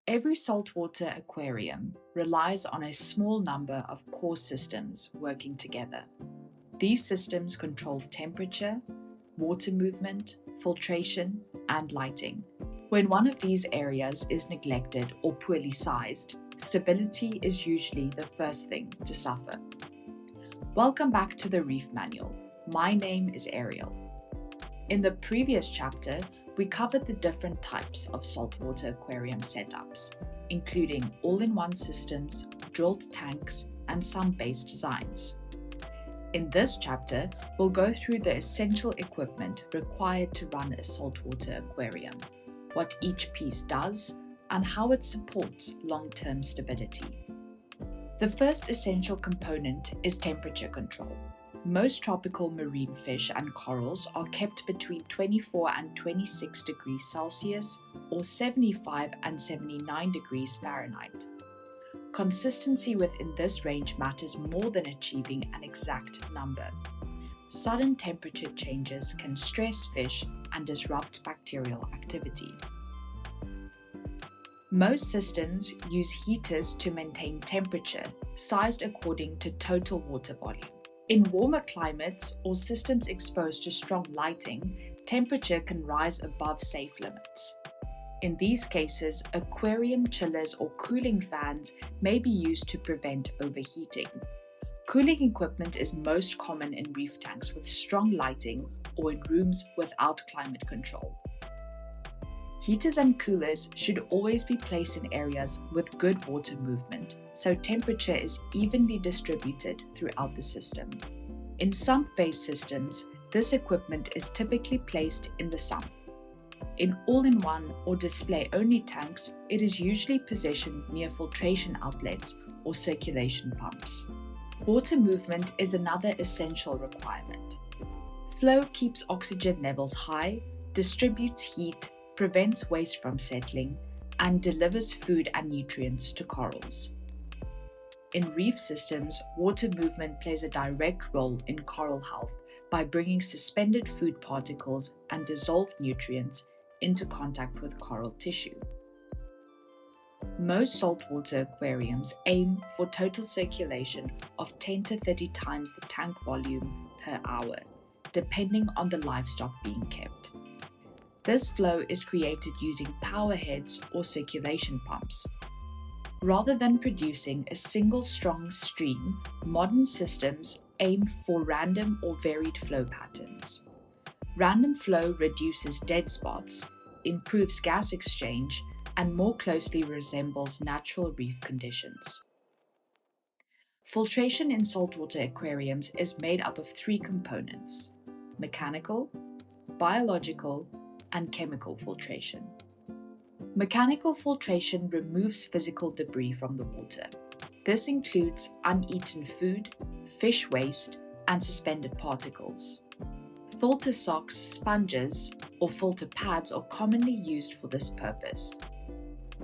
Every saltwater aquarium relies on a small number of core systems working together. These systems control temperature, water movement, filtration, and lighting. When one of these areas is neglected or poorly sized, stability is usually the first thing to suffer. Welcome back to the Reef Manual. My name is Ariel. In the previous chapter, we covered the different types of saltwater aquarium setups, including all-in-one systems, drilled tanks, and sump-based designs. In this chapter, we'll go through the essential equipment required to run a saltwater aquarium, what each piece does, and how it supports long-term stability. The first essential component is temperature control. Most tropical marine fish and corals are kept between 24 and 26 degrees Celsius or 75 and 79 degrees Fahrenheit. Consistency within this range matters more than achieving an exact number. Sudden temperature changes can stress fish and disrupt bacterial activity. Most systems use heaters to maintain temperature, sized according to total water volume. In warmer climates or systems exposed to strong lighting, temperature can rise above safe limits. In these cases, aquarium chillers or cooling fans may be used to prevent overheating. Cooling equipment is most common in reef tanks with strong lighting or in rooms without climate control. Heaters and coolers should always be placed in areas with good water movement, so temperature is evenly distributed throughout the system. In sump-based systems, this equipment is typically placed in the sump. In all-in-one or display-only tanks, it is usually positioned near filtration outlets or circulation pumps. Water movement is another essential requirement. Flow keeps oxygen levels high, distributes heat, prevents waste from settling, and delivers food and nutrients to corals. In reef systems, water movement plays a direct role in coral health by bringing suspended food particles and dissolved nutrients into contact with coral tissue. Most saltwater aquariums aim for total circulation of 10 to 30 times the tank volume per hour, depending on the livestock being kept. This flow is created using power heads or circulation pumps. Rather than producing a single strong stream, modern systems aim for random or varied flow patterns. Random flow reduces dead spots, improves gas exchange, and more closely resembles natural reef conditions. Filtration in saltwater aquariums is made up of three components: mechanical, biological, and chemical filtration. Mechanical filtration removes physical debris from the water. This includes uneaten food, fish waste, and suspended particles. Filter socks, sponges, or filter pads are commonly used for this purpose.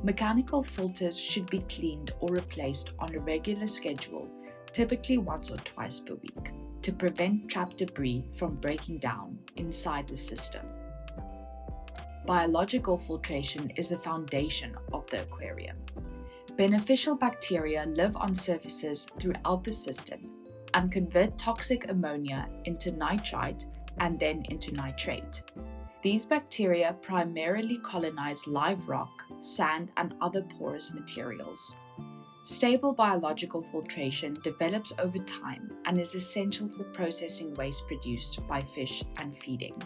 Mechanical filters should be cleaned or replaced on a regular schedule, typically once or twice per week, to prevent trapped debris from breaking down inside the system. Biological filtration is the foundation of the aquarium. Beneficial bacteria live on surfaces throughout the system and convert toxic ammonia into nitrite and then into nitrate. These bacteria primarily colonize live rock, sand, and other porous materials. Stable biological filtration develops over time and is essential for processing waste produced by fish and feeding.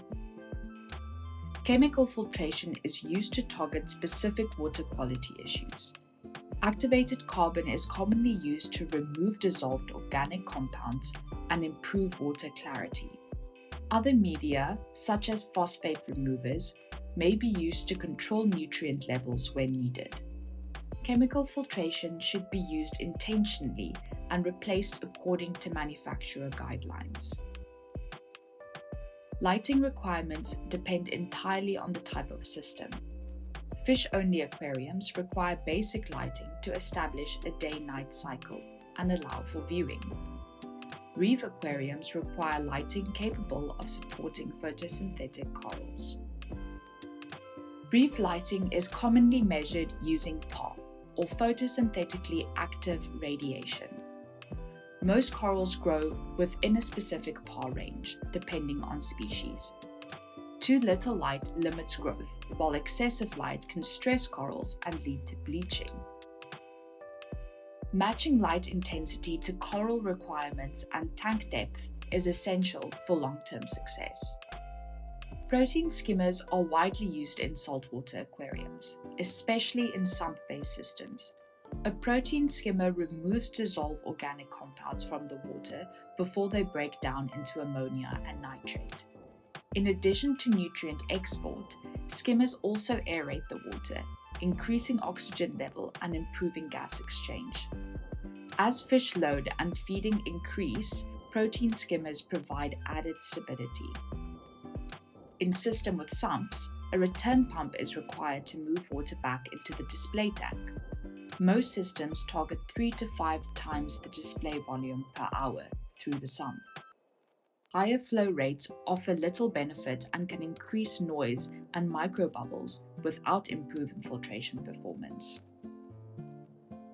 Chemical filtration is used to target specific water quality issues. Activated carbon is commonly used to remove dissolved organic compounds and improve water clarity. Other media, such as phosphate removers, may be used to control nutrient levels when needed. Chemical filtration should be used intentionally and replaced according to manufacturer guidelines. Lighting requirements depend entirely on the type of system. Fish-only aquariums require basic lighting to establish a day-night cycle and allow for viewing. Reef aquariums require lighting capable of supporting photosynthetic corals. Reef lighting is commonly measured using PAR, or photosynthetically active radiation. Most corals grow within a specific PAR range, depending on species. Too little light limits growth, while excessive light can stress corals and lead to bleaching. Matching light intensity to coral requirements and tank depth is essential for long-term success. Protein skimmers are widely used in saltwater aquariums, especially in sump-based systems. A protein skimmer removes dissolved organic compounds from the water before they break down into ammonia and nitrate. In addition to nutrient export, skimmers also aerate the water, increasing oxygen level and improving gas exchange. As fish load and feeding increase, protein skimmers provide added stability. In system with sumps, a return pump is required to move water back into the display tank. Most systems target 3 to 5 times the display volume per hour through the sump. Higher flow rates offer little benefit and can increase noise and microbubbles without improving filtration performance.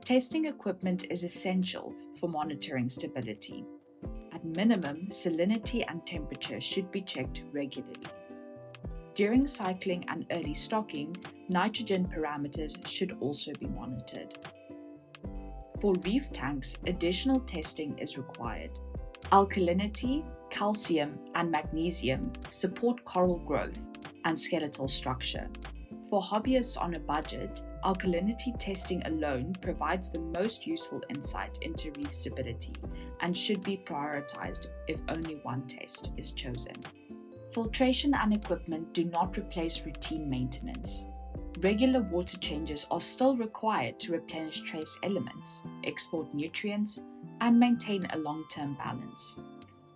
Testing equipment is essential for monitoring stability. At minimum, salinity and temperature should be checked regularly. During cycling and early stocking, nitrogen parameters should also be monitored. For reef tanks, additional testing is required. Alkalinity, calcium, and magnesium support coral growth and skeletal structure. For hobbyists on a budget, alkalinity testing alone provides the most useful insight into reef stability and should be prioritized if only one test is chosen. Filtration and equipment do not replace routine maintenance. Regular water changes are still required to replenish trace elements, export nutrients, and maintain a long-term balance.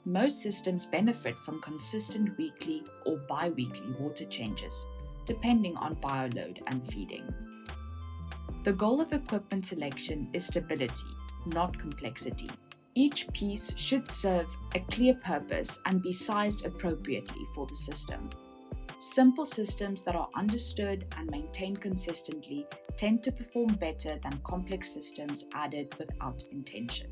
Most systems benefit from consistent weekly or bi-weekly water changes, depending on bioload and feeding. The goal of equipment selection is stability, not complexity. Each piece should serve a clear purpose and be sized appropriately for the system. Simple systems that are understood and maintained consistently tend to perform better than complex systems added without intention.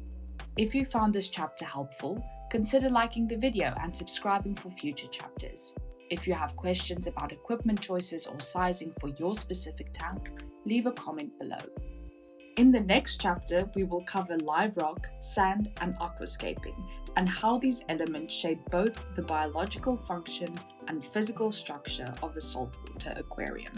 If you found this chapter helpful, consider liking the video and subscribing for future chapters. If you have questions about equipment choices or sizing for your specific tank, leave a comment below. In the next chapter, we will cover live rock, sand, and aquascaping, and how these elements shape both the biological function and physical structure of a saltwater aquarium.